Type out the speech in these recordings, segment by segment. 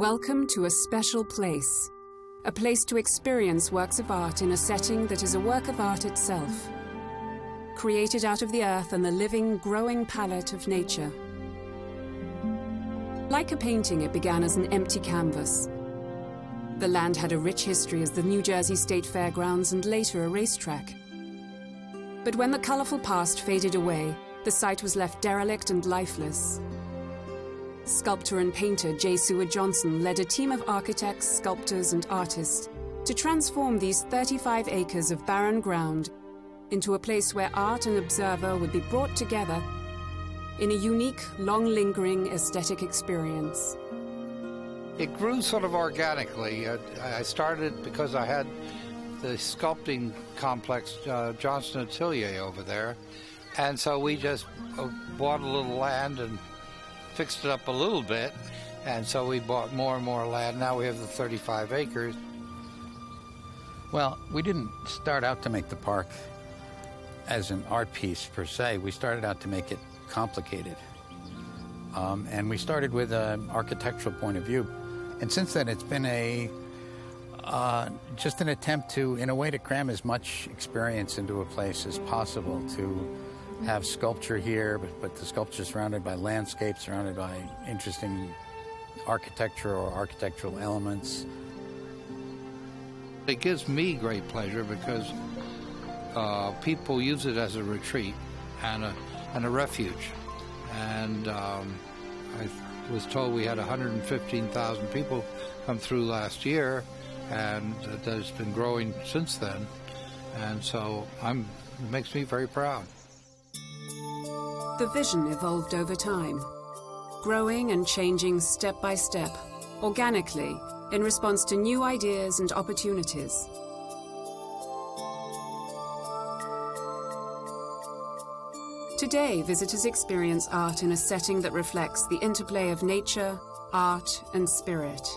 Welcome to a special place. A place to experience works of art in a setting that is a work of art itself. Created out of the earth and the living, growing palette of nature. Like a painting, it began as an empty canvas. The land had a rich history as the New Jersey State Fairgrounds and later a racetrack. But when the colorful past faded away, the site was left derelict and lifeless. Sculptor and painter J. Seward Johnson led a team of architects, sculptors, and artists to transform these 35 acres of barren ground into a place where art and observer would be brought together in a unique, long-lingering aesthetic experience. It grew sort of organically. I started because I had the sculpting complex, Johnson Atelier, over there. And so we just bought a little land and fixed it up a little bit. And so we bought more and more land. Now we have the 35 acres. Well, we didn't start out to make the park as an art piece per se. We started out to make it complicated. And we started with an architectural point of view. And since then, it's been just an attempt to, in a way, to cram as much experience into a place as possible, to have sculpture here, but the sculpture surrounded by landscapes, surrounded by interesting architecture or architectural elements. It gives me great pleasure because people use it as a retreat and a refuge. And I was told we had 115,000 people come through last year, and that has been growing since then. And so it makes me very proud. The vision evolved over time, growing and changing step by step, organically, in response to new ideas and opportunities. Today, visitors experience art in a setting that reflects the interplay of nature, art, and spirit.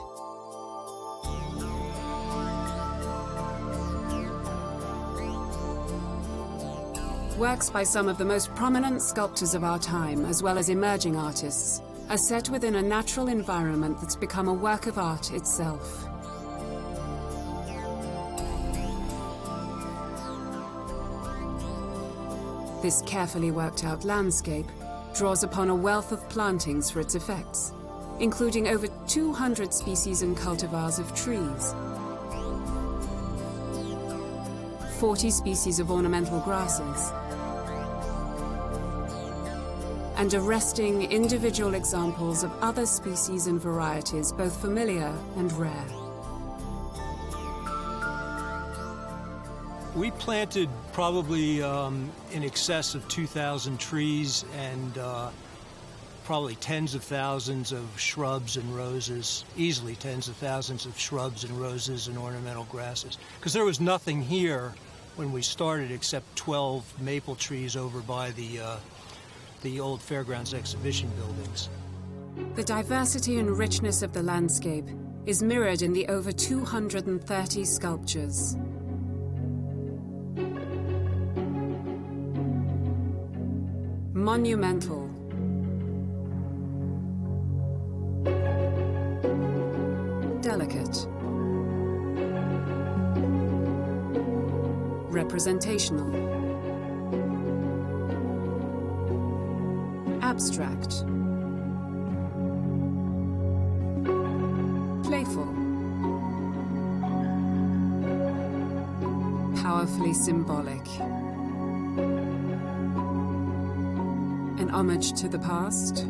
Works by some of the most prominent sculptors of our time, as well as emerging artists, are set within a natural environment that's become a work of art itself. This carefully worked out landscape draws upon a wealth of plantings for its effects, including over 200 species and cultivars of trees, 40 species of ornamental grasses, and arresting individual examples of other species and varieties, both familiar and rare. We planted probably in excess of 2,000 trees and probably tens of thousands of shrubs and roses, easily tens of thousands of shrubs and roses and ornamental grasses. Because there was nothing here when we started except 12 maple trees over by the old Fairgrounds exhibition buildings. The diversity and richness of the landscape is mirrored in the over 230 sculptures. Monumental. Delicate. Representational. Abstract. Playful. Powerfully symbolic. An homage to the past.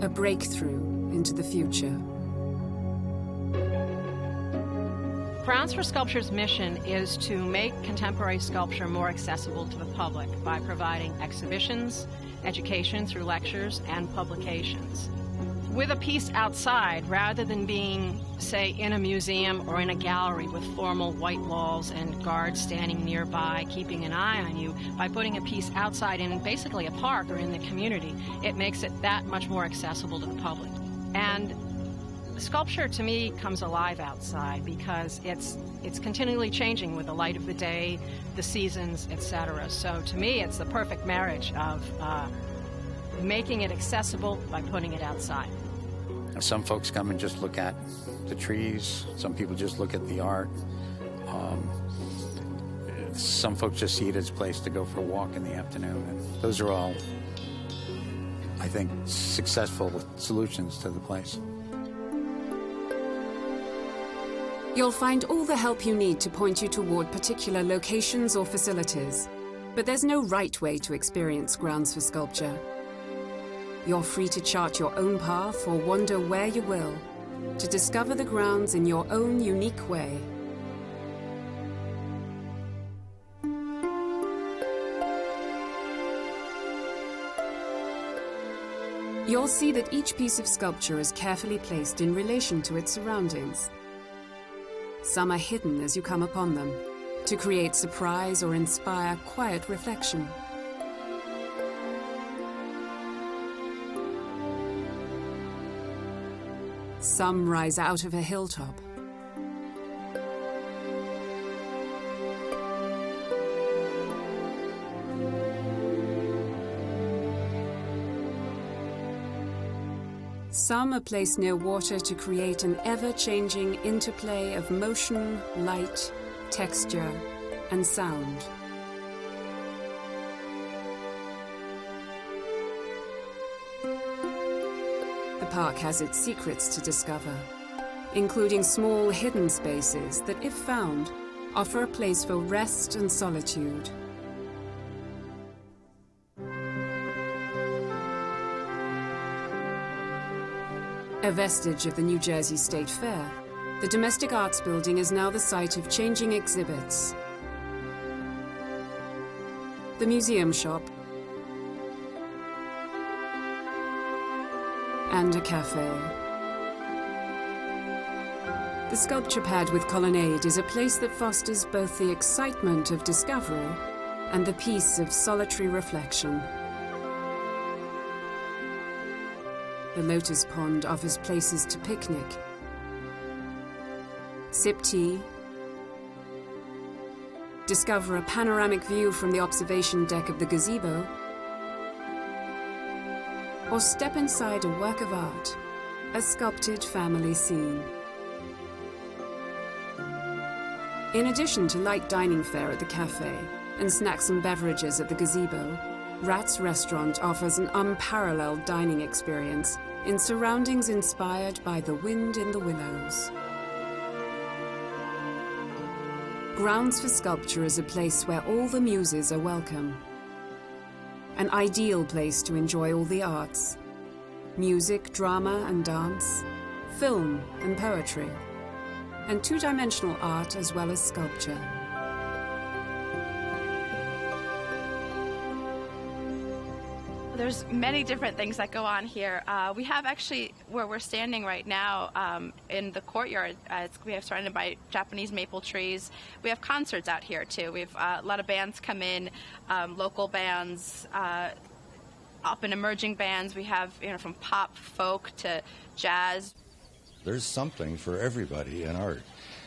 A breakthrough into the future. Grounds for Sculpture's mission is to make contemporary sculpture more accessible to the public by providing exhibitions, education through lectures, and publications. With a piece outside, rather than being, say, in a museum or in a gallery with formal white walls and guards standing nearby keeping an eye on you, by putting a piece outside in basically a park or in the community, it makes it that much more accessible to the public. And sculpture, to me, comes alive outside because it's continually changing with the light of the day, the seasons, etc. So to me, it's the perfect marriage of making it accessible by putting it outside. Some folks come and just look at the trees. Some people just look at the art. Some folks just see it as a place to go for a walk in the afternoon. And those are all, I think, successful solutions to the place. You'll find all the help you need to point you toward particular locations or facilities, but there's no right way to experience grounds for sculpture. You're free to chart your own path or wander where you will, to discover the grounds in your own unique way. You'll see that each piece of sculpture is carefully placed in relation to its surroundings. Some are hidden as you come upon them, to create surprise or inspire quiet reflection. Some rise out of a hilltop. Some are placed near water to create an ever-changing interplay of motion, light, texture, and sound. The park has its secrets to discover, including small hidden spaces that, if found, offer a place for rest and solitude. A vestige of the New Jersey State Fair, the Domestic Arts Building is now the site of changing exhibits. The museum shop and a cafe. The sculpture pad with colonnade is a place that fosters both the excitement of discovery and the peace of solitary reflection. The lotus pond offers places to picnic, sip tea, discover a panoramic view from the observation deck of the gazebo, or step inside a work of art, a sculpted family scene. In addition to light dining fare at the cafe and snacks and beverages at the gazebo, Rat's Restaurant offers an unparalleled dining experience in surroundings inspired by the wind in the willows. Grounds for Sculpture is a place where all the muses are welcome. An ideal place to enjoy all the arts: music, drama and dance, film and poetry, and two-dimensional art as well as sculpture. There's many different things that go on here. We have actually, where we're standing right now, in the courtyard, we have surrounded by Japanese maple trees. We have concerts out here too. We have a lot of bands come in, local bands, up and emerging bands. We have, from pop, folk to jazz. There's something for everybody in art.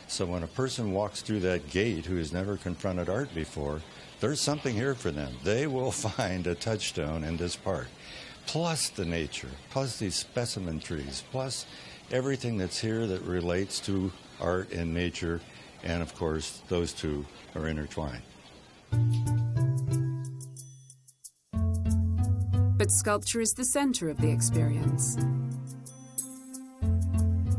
So when a person walks through that gate who has never confronted art before, there's something here for them. They will find a touchstone in this park, plus the nature, plus these specimen trees, plus everything that's here that relates to art and nature, and of course, those two are intertwined. But sculpture is the center of the experience.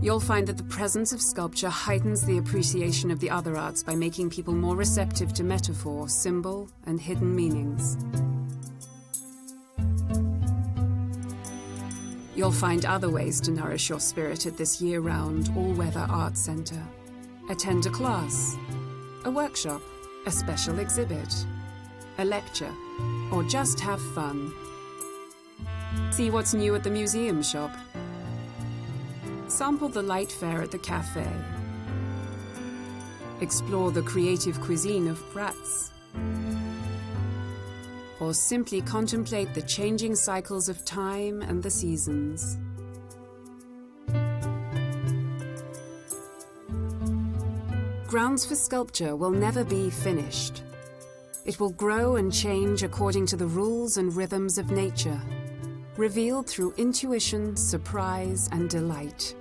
You'll find that the presence of sculpture heightens the appreciation of the other arts by making people more receptive to metaphor, symbol, and hidden meanings. You'll find other ways to nourish your spirit at this year-round, all-weather art center. Attend a class, a workshop, a special exhibit, a lecture, or just have fun. See what's new at the museum shop. Sample the light fare at the cafe. Explore the creative cuisine of Bratz. Or simply contemplate the changing cycles of time and the seasons. Grounds for Sculpture will never be finished. It will grow and change according to the rules and rhythms of nature. revealed through intuition, surprise, and delight.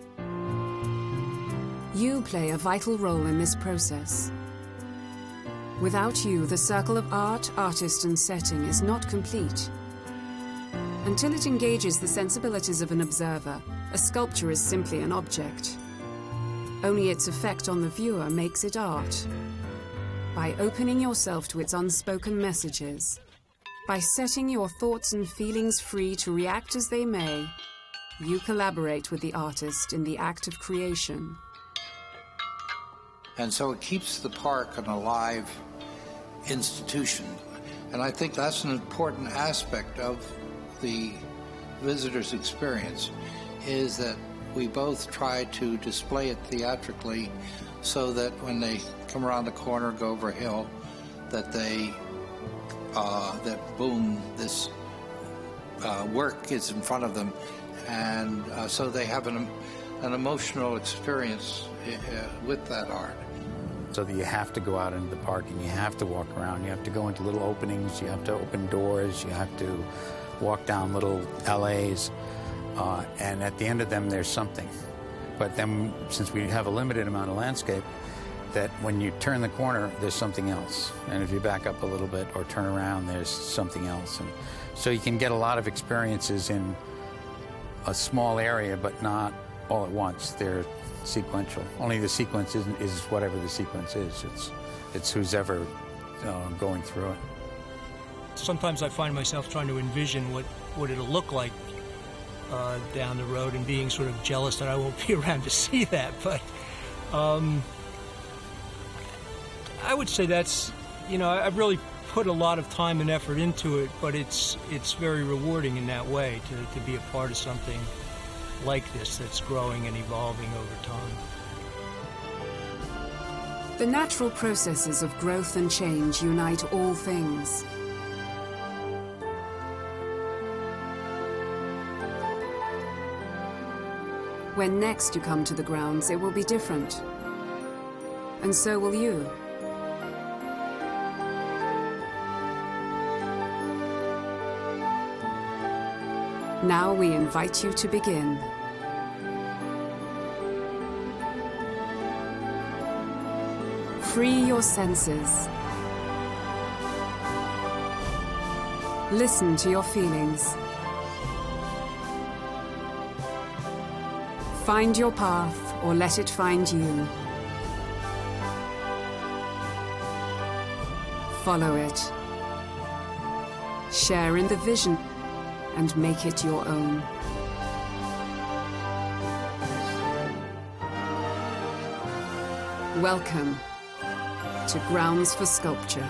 You play a vital role in this process. Without you, the circle of art, artist, and setting is not complete. Until it engages the sensibilities of an observer, a sculpture is simply an object. Only its effect on the viewer makes it art. By opening yourself to its unspoken messages, by setting your thoughts and feelings free to react as they may, you collaborate with the artist in the act of creation. And so it keeps the park an alive institution. And I think that's an important aspect of the visitor's experience, is that we both try to display it theatrically so that when they come around the corner, go over a hill, that they, that boom, this work is in front of them, and so they have an emotional experience with that art. So that you have to go out into the park and you have to walk around. You have to go into little openings, you have to open doors, you have to walk down little alleys, and at the end of them there's something. But then, since we have a limited amount of landscape, that when you turn the corner, there's something else. And if you back up a little bit or turn around, there's something else. And so you can get a lot of experiences in a small area, but not all at once. They're sequential. Only the sequence is whatever the sequence is. It's who's ever going through it. Sometimes I find myself trying to envision what it'll look like down the road, and being sort of jealous that I won't be around to see that. But I would say that's, I've really put a lot of time and effort into it, but it's very rewarding in that way to be a part of something like this that's growing and evolving over time. The natural processes of growth and change unite all things. When next you come to the grounds, it will be different. And so will you. Now we invite you to begin. Free your senses. Listen to your feelings. Find your path, or let it find you. Follow it. Share in the vision and make it your own. Welcome to Grounds for Sculpture.